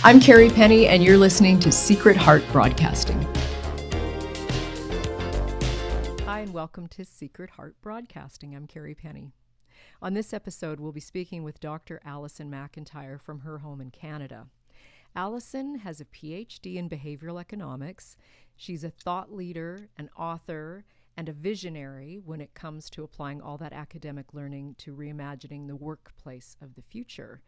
I'm Kerrie Penny, and you're listening to Secret Heart Broadcasting. Hi, and welcome to Secret Heart Broadcasting. I'm Kerrie Penny. On this episode, we'll be speaking with Dr. Alison Macintyre from her home in Canada. Alison has a PhD in behavioral economics. She's a thought leader, an author, and a visionary when it comes to applying all that academic learning to reimagining the workplace of the future.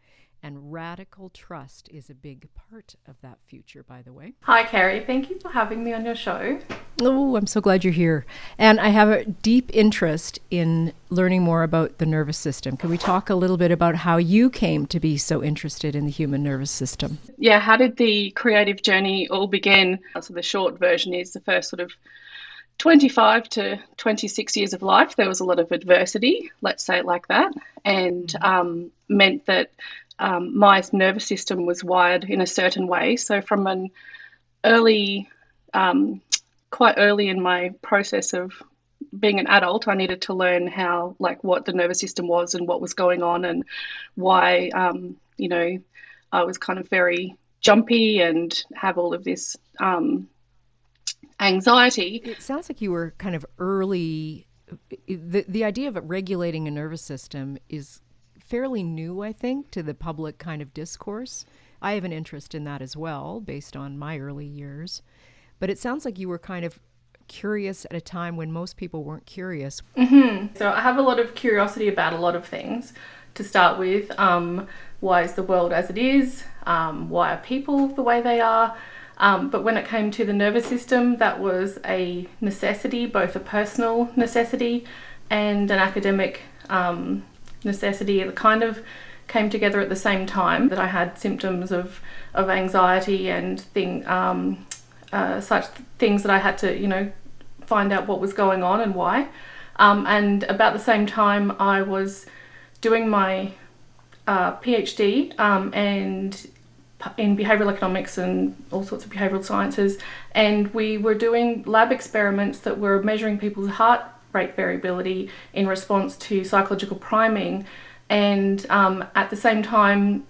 And radical trust is a big part of that future, by the way. Hi, Kerrie. Thank you for having me on your show. Oh, I'm so glad you're here. And I have a deep interest in learning more about the nervous system. Can we talk a little bit about how you came to be so interested in the human nervous system? Yeah, how did the creative journey all begin? So the short version is the first sort of 25 to 26 years of life, there was a lot of adversity, let's say it like that, and meant that my nervous system was wired in a certain way. So from an early, quite early in my process of being an adult, I needed to learn how, like, what the nervous system was and what was going on and why, I was kind of very jumpy and have all of this anxiety. It sounds like you were kind of early. The idea of regulating a nervous system is fairly new, I think, to the public kind of discourse. I have an interest in that as well, based on my early years. But it sounds like you were kind of curious at a time when most people weren't curious. Mm-hmm. So I have a lot of curiosity about a lot of things. To start with, why is the world as it is? Why are people the way they are? But when it came to the nervous system, that was a necessity, both a personal necessity and an academic necessity. It kind of came together at the same time that I had symptoms of anxiety and such things that I had to, find out what was going on and why. And about the same time, I was doing my PhD and in behavioral economics and all sorts of behavioral sciences, and we were doing lab experiments that were measuring people's heart rate variability in response to psychological priming. And at the same time,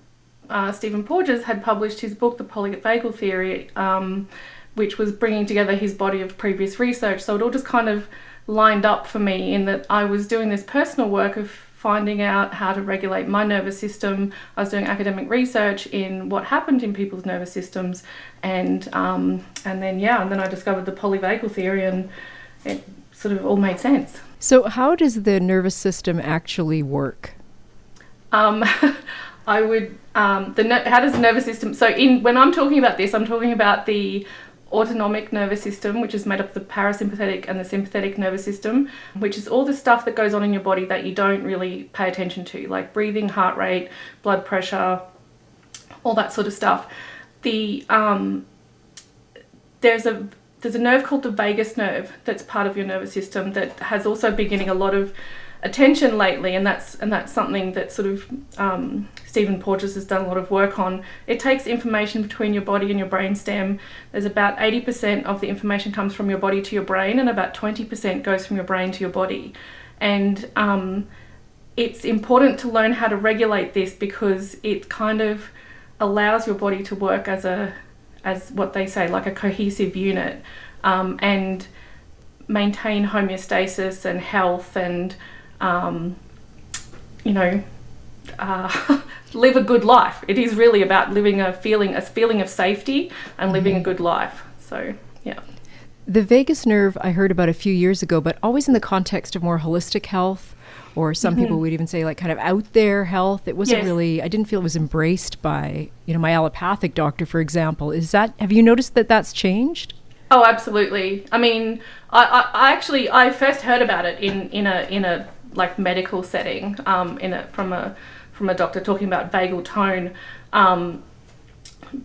Stephen Porges had published his book, The Polyvagal Theory, which was bringing together his body of previous research. So it all just kind of lined up for me in that I was doing this personal work of finding out how to regulate my nervous system. I was doing academic research in what happened in people's nervous systems, and then I discovered the polyvagal theory, and it sort of all made sense. So how does the nervous system actually work? How does the nervous system? So when I'm talking about this, I'm talking about the autonomic nervous system, which is made up of the parasympathetic and the sympathetic nervous system, which is all the stuff that goes on in your body that you don't really pay attention to, like breathing, heart rate, blood pressure, all that sort of stuff. There's a nerve called the vagus nerve that's part of your nervous system that has also been getting a lot of attention lately, and that's something that sort of Stephen Porges has done a lot of work on. It takes information between your body and your brainstem. There's about 80% of the information comes from your body to your brain, and about 20% goes from your brain to your body. And it's important to learn how to regulate this because it kind of allows your body to work as what they say, like a cohesive unit, and maintain homeostasis and health and live a good life. It is really about living a feeling of safety and living a good life. So, yeah. The vagus nerve I heard about a few years ago, but always in the context of more holistic health, or some people would even say like kind of out there health. It wasn't really, I didn't feel it was embraced by, my allopathic doctor, for example. Have you noticed that that's changed? Oh, absolutely. I mean, I first heard about it in a like medical setting, from a doctor talking about vagal tone,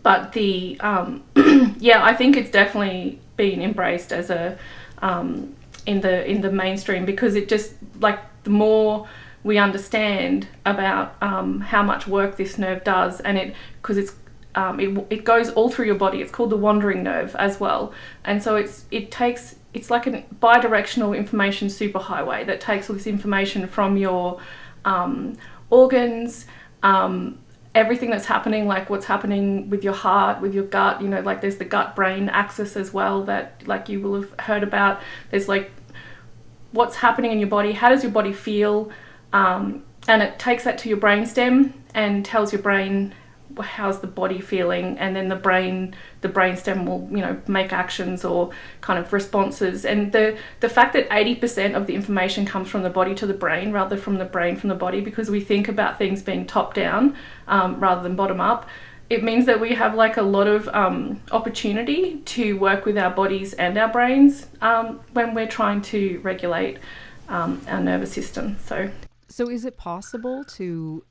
but the I think it's definitely been embraced as a in the mainstream, because it just, like, the more we understand about how much work this nerve does, and it goes all through your body. It's called the wandering nerve as well, and so it's like a bidirectional information superhighway that takes all this information from your organs everything that's happening, like what's happening with your heart, with your gut, you know, like there's the gut brain axis as well that like you will have heard about. There's like what's happening in your body, how does your body feel, and it takes that to your brainstem and tells your brain how's the body feeling, and then the brainstem will, you know, make actions or kind of responses. And the fact that 80% of the information comes from the body to the brain rather from the brain from the body, because we think about things being top down rather than bottom up, it means that we have like a lot of opportunity to work with our bodies and our brains when we're trying to regulate our nervous system. So is it possible to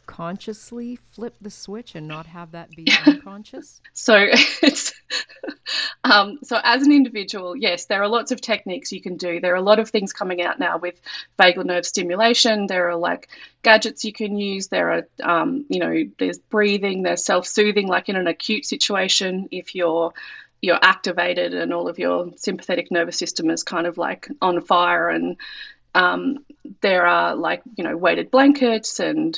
consciously flip the switch and not have that be unconscious? So it's so as an individual, yes, there are lots of techniques you can do. There are a lot of things coming out now with vagal nerve stimulation. There are like gadgets you can use. There are you know, there's breathing, there's self-soothing, like in an acute situation if you're activated and all of your sympathetic nervous system is kind of like on fire. And there are like, you know, weighted blankets and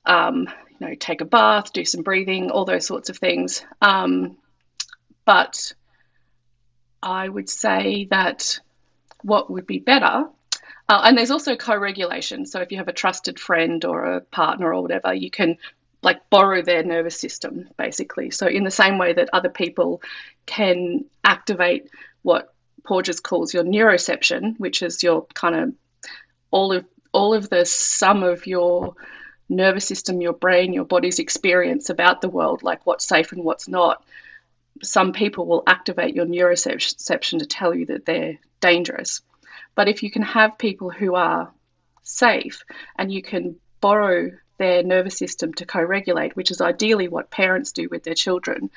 you know, take a bath, do some breathing, all those sorts of things. But I would say that what would be better, and there's also co-regulation. So if you have a trusted friend or a partner or whatever, you can like borrow their nervous system, basically. So in the same way that other people can activate what Porges calls your neuroception, which is your kind of all of the sum of your nervous system, your brain, your body's experience about the world, like what's safe and what's not. Some people will activate your neuroception to tell you that they're dangerous. But if you can have people who are safe and you can borrow their nervous system to co-regulate, which is ideally what parents do with their children,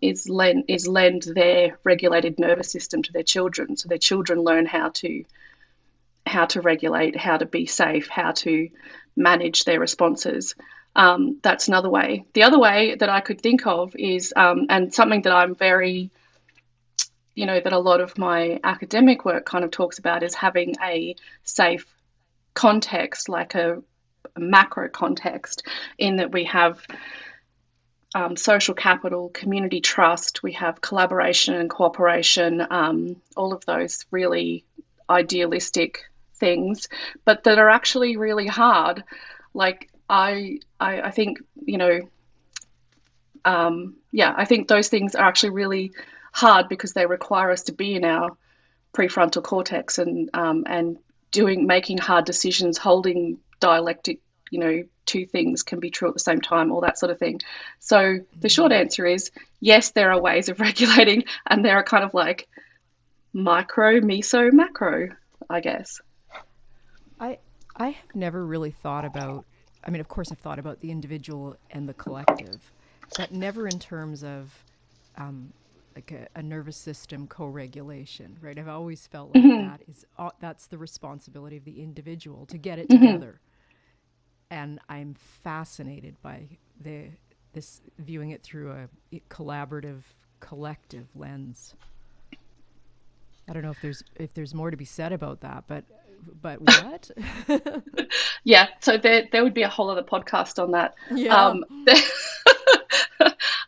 is lend their regulated nervous system to their children, so their children learn how to regulate, how to be safe, how to manage their responses. That's another way. The other way that I could think of is, and something that I'm very, you know, that a lot of my academic work kind of talks about, is having a safe context, like a macro context, in that we have social capital, community trust, we have collaboration and cooperation, all of those really idealistic things, but that are actually really hard. Like I think, you know, I think those things are actually really hard because they require us to be in our prefrontal cortex and making hard decisions, holding dialectic, you know, two things can be true at the same time, all that sort of thing. So the short answer is yes, there are ways of regulating, and there are kind of like micro, meso, macro, I guess. I have never really thought about, I mean, of course I've thought about the individual and the collective, but never in terms of like a nervous system co-regulation, right? I've always felt like that's the responsibility of the individual to get it together. And I'm fascinated by this viewing it through a collaborative, collective lens. I don't know if there's more to be said about that, but what? Yeah, so there would be a whole other podcast on that. Yeah.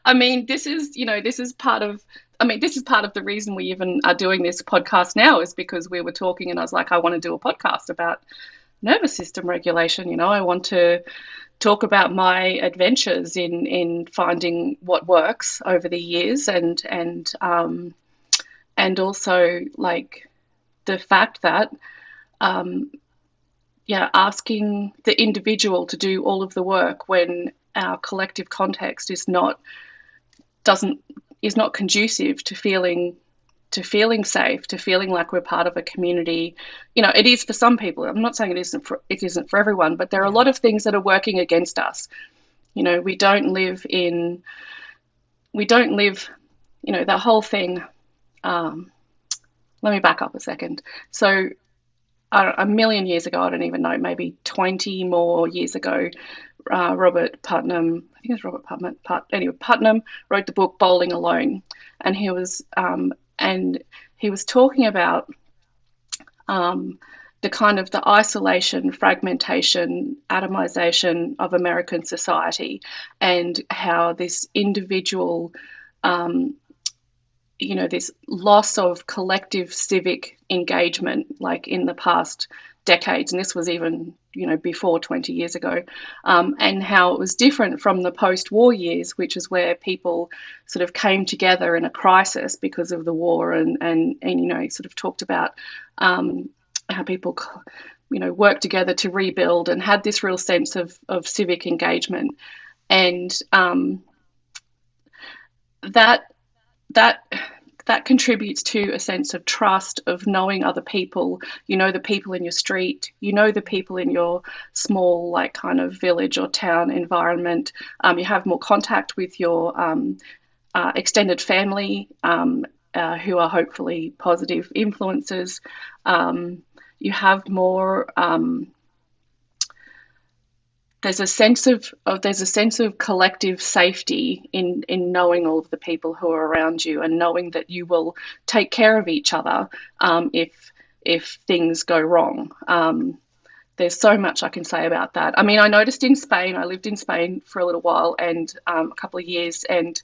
I mean, this is part of the reason we even are doing this podcast now, is because we were talking and I was like, I want to do a podcast about nervous system regulation. You know, I want to talk about my adventures in finding what works over the years, and also like the fact that asking the individual to do all of the work when our collective context is not conducive to feeling safe, to feeling like we're part of a community. You know, it is for some people. I'm not saying it isn't for everyone, but there are a lot of things that are working against us. You know, we don't live, you know, the whole thing. Let me back up a second. So a million years ago, I don't even know, maybe 20 more years ago, Robert Putnam, I think it was Robert Putnam, Putnam wrote the book Bowling Alone, and he was talking about the the kind of the isolation, fragmentation, atomization of American society, and how this individual, this loss of collective civic engagement, like in the past decades, and this was even, before 20 years ago, and how it was different from the post-war years, which is where people sort of came together in a crisis because of the war, and sort of talked about how people, worked together to rebuild and had this real sense of civic engagement, and that contributes to a sense of trust, of knowing other people, the people in your street, the people in your small, like, kind of village or town environment. You have more contact with your extended family, who are hopefully positive influences. You have more. There's a sense of collective safety in knowing all of the people who are around you, and knowing that you will take care of each other if things go wrong. There's so much I can say about that. I mean, I noticed in Spain, I lived in Spain for a little while, and a couple of years, and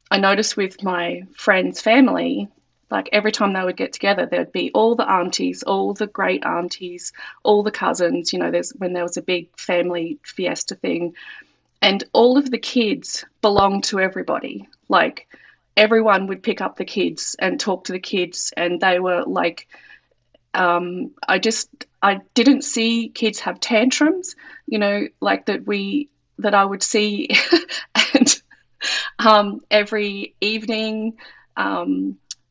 I noticed with my friends' family, like every time they would get together, there'd be all the aunties, all the great aunties, all the cousins, when there was a big family fiesta thing, and all of the kids belonged to everybody. Like, everyone would pick up the kids and talk to the kids, and they were like, I didn't see kids have tantrums, like that I would see and every evening,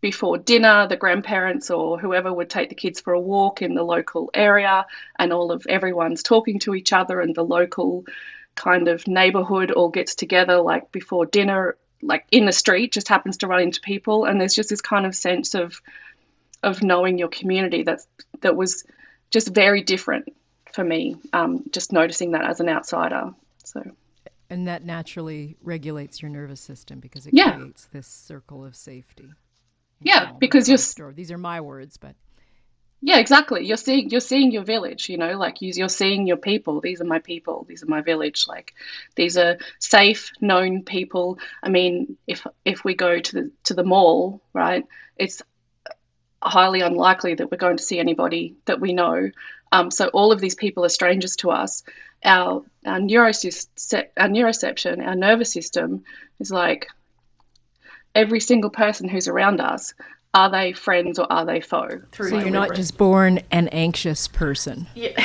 before dinner, the grandparents or whoever would take the kids for a walk in the local area, and everyone's talking to each other, and the local kind of neighborhood all gets together, like before dinner, like in the street, just happens to run into people, and there's just this kind of sense of knowing your community that was just very different for me, just noticing that as an outsider. So. And that naturally regulates your nervous system, because it creates this circle of safety. Yeah, because these are my words, but yeah, exactly. You're seeing your village, like you're seeing your people. These are my people. These are my village. Like, these are safe, known people. I mean, if we go to the mall, right, it's highly unlikely that we're going to see anybody that we know. So all of these people are strangers to us. Our neuroception, our nervous system is like, every single person who's around us, are they friends or are they foe? So you're not just born an anxious person. Yeah,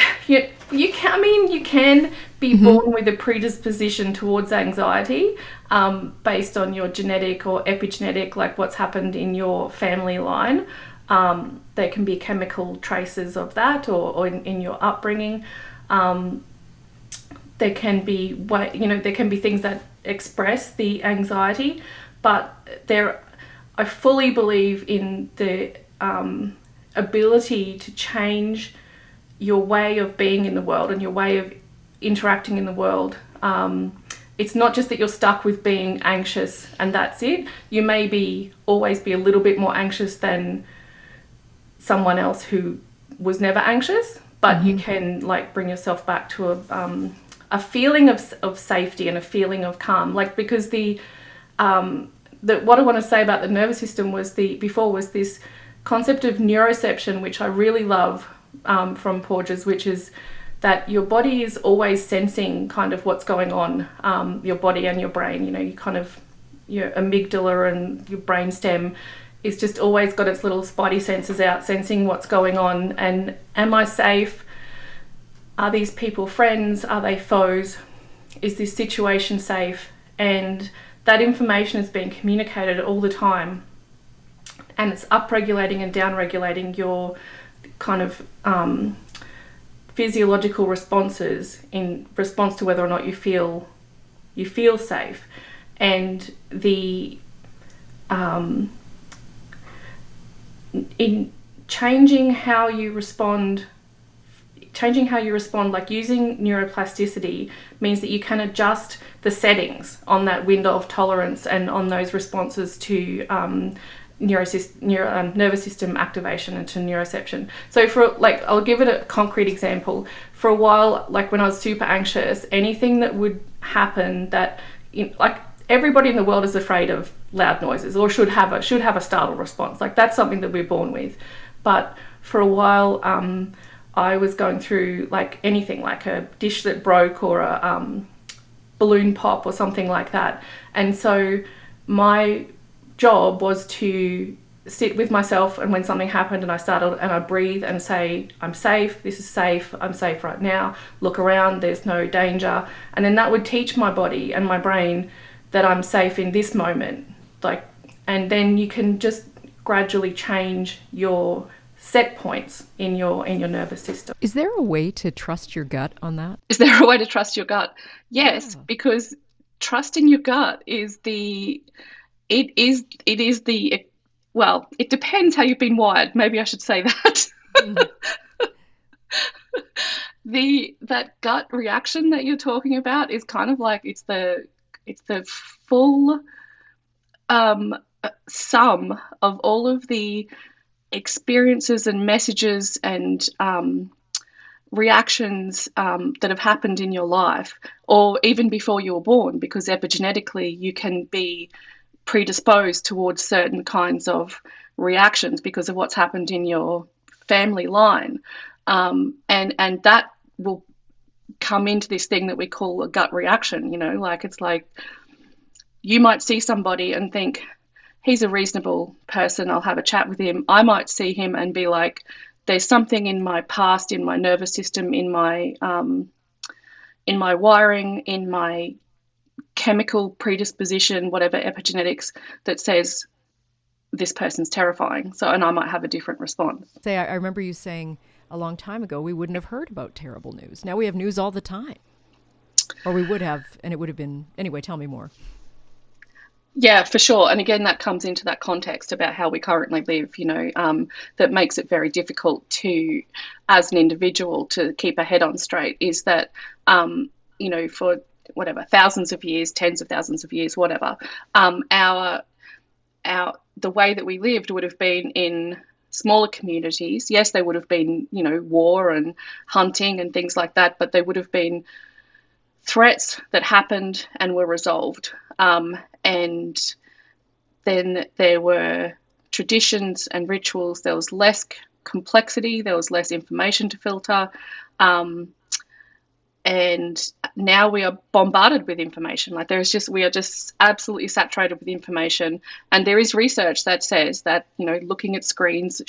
you can be born with a predisposition towards anxiety, based on your genetic or epigenetic, like what's happened in your family line. There can be chemical traces of that, or in your upbringing. There can be things that express the anxiety. But I fully believe in the ability to change your way of being in the world and your way of interacting in the world. It's not just that you're stuck with being anxious and that's it. You may always be a little bit more anxious than someone else who was never anxious, but you can, like, bring yourself back to a feeling of safety and a feeling of calm. Like, because what I want to say about the nervous system was this concept of neuroception, which I really love, from Porges, which is that your body is always sensing kind of what's going on, your body and your brain. Your amygdala and your brainstem is just always got its little spidey senses out, sensing what's going on. And am I safe? Are these people friends? Are they foes? Is this situation safe? And that information is being communicated all the time, and it's upregulating and downregulating your kind of physiological responses in response to whether or not you feel safe. And in changing how you respond, like using neuroplasticity means that you can adjust the settings on that window of tolerance and on those responses to nervous system activation and to neuroception. So for like, I'll give it a concrete example. For a while, like when I was super anxious, anything that would happen that, like everybody in the world is afraid of loud noises or should have a startle response. Like that's something that we're born with. But for a while, I was going through like anything, like a dish that broke or a balloon pop or something like that. And so my job was to sit with myself, and when something happened and I started and I breathe and say, I'm safe, this is safe, I'm safe right now, look around, there's no danger. And then that would teach my body and my brain that I'm safe in this moment. Like, and then you can just gradually change your set points in your nervous system. Is there a way to trust your gut on that? Is there a way to trust your gut? Yes, because trusting your gut is well, it depends how you've been wired. Maybe I should say that. That gut reaction that you're talking about is kind of like it's the full sum of all of the experiences and messages and reactions that have happened in your life, or even before you were born, because epigenetically you can be predisposed towards certain kinds of reactions because of what's happened in your family line, and that will come into this thing that we call a gut reaction. Like it's like you might see somebody and think he's a reasonable person, I'll have a chat with him. I might see him and be like, there's something in my past, in my nervous system, in my wiring, in my chemical predisposition, whatever, epigenetics, that says this person's terrifying. So, and I might have a different response. I remember you saying a long time ago we wouldn't have heard about terrible news. Now we have news all the time. Or we would have, and it would have been... Anyway, tell me more. Yeah, for sure. And again, that comes into that context about how we currently live, that makes it very difficult to, as an individual, to keep a head on straight, is that, for whatever, thousands of years, tens of thousands of years, whatever, the way that we lived would have been in smaller communities. Yes, there would have been, war and hunting and things like that, but there would have been threats that happened and were resolved. And then there were traditions and rituals. There was less complexity. There was less information to filter. And now we are bombarded with information. Like we are just absolutely saturated with information. And there is research that says that, looking at screens,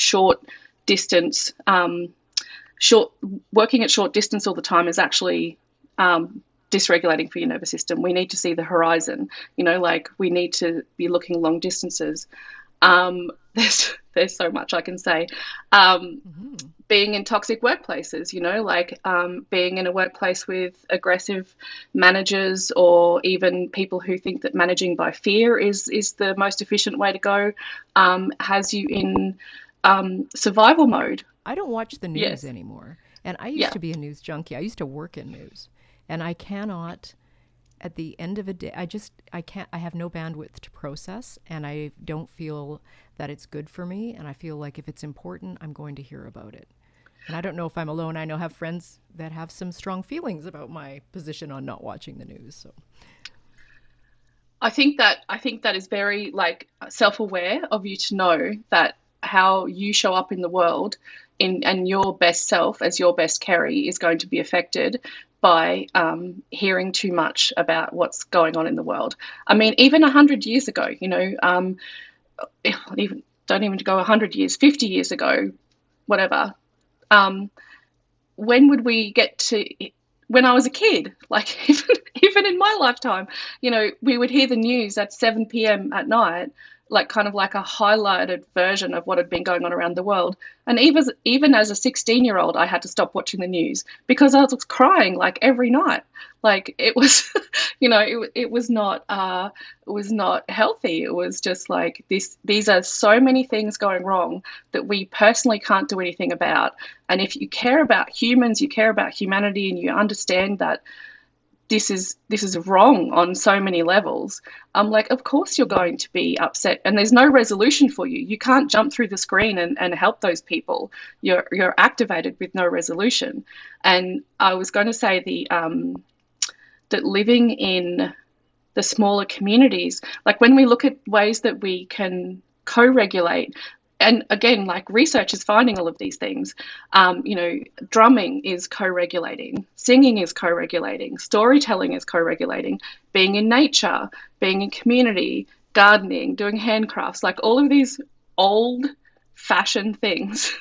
working at short distance all the time is actually dysregulating for your nervous system. We need to see the horizon, like we need to be looking long distances. There's so much I can say. Being in toxic workplaces, being in a workplace with aggressive managers, or even people who think that managing by fear is the most efficient way to go, has you in survival mode. I don't watch the news anymore. And I used to be a news junkie. I used to work in news. And I cannot, at the end of a day, I have no bandwidth to process, and I don't feel that it's good for me. And I feel like if it's important, I'm going to hear about it. And I don't know if I'm alone. I have friends that have some strong feelings about my position on not watching the news. So I think that is very self-aware of you to know that how you show up in the world and your best self as your best Kerrie is going to be affected by hearing too much about what's going on in the world. I mean, even 100 years ago, even don't even go 100 years, 50 years ago, whatever. When would we get to? When I was a kid, like even in my lifetime, we would hear the news at 7 p.m. at night, like kind of like a highlighted version of what had been going on around the world. And even as a 16-year-old, I had to stop watching the news because I was crying like every night. Like it was, it was not healthy. It was just like this. These are so many things going wrong that we personally can't do anything about. And if you care about humans, you care about humanity, and you understand that this is wrong on so many levels, I'm like, of course you're going to be upset, and there's no resolution for you. You can't jump through the screen and help those people. You're activated with no resolution. And I was going to say that living in the smaller communities, like when we look at ways that we can co-regulate, and again, like research is finding all of these things. Drumming is co-regulating, singing is co-regulating, storytelling is co-regulating, being in nature, being in community, gardening, doing handcrafts, like all of these old-fashioned things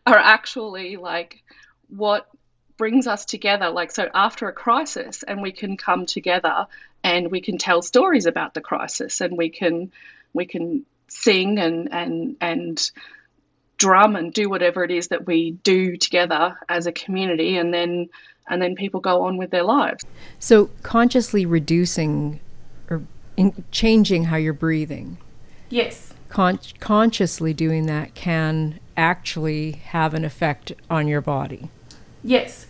are actually like what brings us together. Like, so after a crisis, and we can come together and we can tell stories about the crisis, and we can sing and drum and do whatever it is that we do together as a community, and then people go on with their lives. So consciously reducing or changing how you're breathing. Yes. Consciously doing that can actually have an effect on your body. Yes.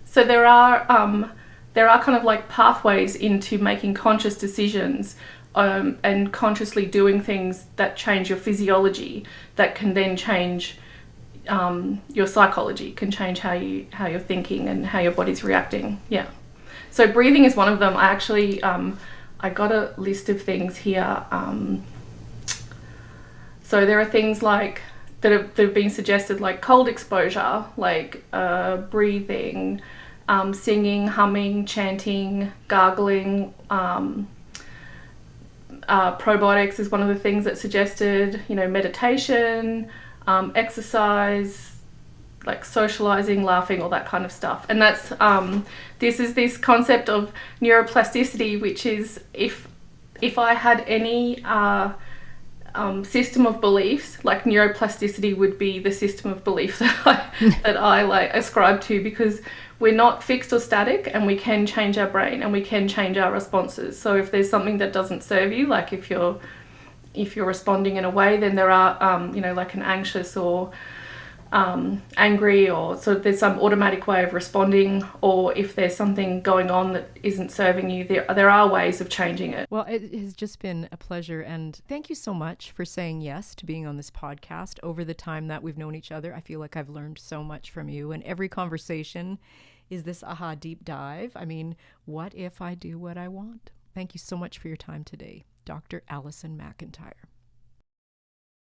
So there are kind of like pathways into making conscious decisions, and consciously doing things that change your physiology, that can then change your psychology, can change how you're thinking and how your body's reacting. Yeah. So breathing is one of them. I actually I got a list of things here. So there are things like that have been suggested, like cold exposure, like breathing, singing, humming, chanting, gargling. Probiotics is one of the things that's suggested. Meditation, exercise, like socializing, laughing, all that kind of stuff. And that's this concept of neuroplasticity, which is if I had any system of beliefs, like neuroplasticity would be the system of belief that I like ascribe to, because we're not fixed or static, and we can change our brain and we can change our responses. So if there's something that doesn't serve you, like if you're responding in a way, then there are like an anxious or angry, or so there's some automatic way of responding, or if there's something going on that isn't serving you, there are ways of changing it. Well, it has just been a pleasure, and thank you so much for saying yes to being on this podcast. Over the time that we've known each other, I feel like I've learned so much from you, and every conversation is this aha deep dive. I mean, what if I do what I want? Thank you so much for your time today, Dr. Alison Macintyre.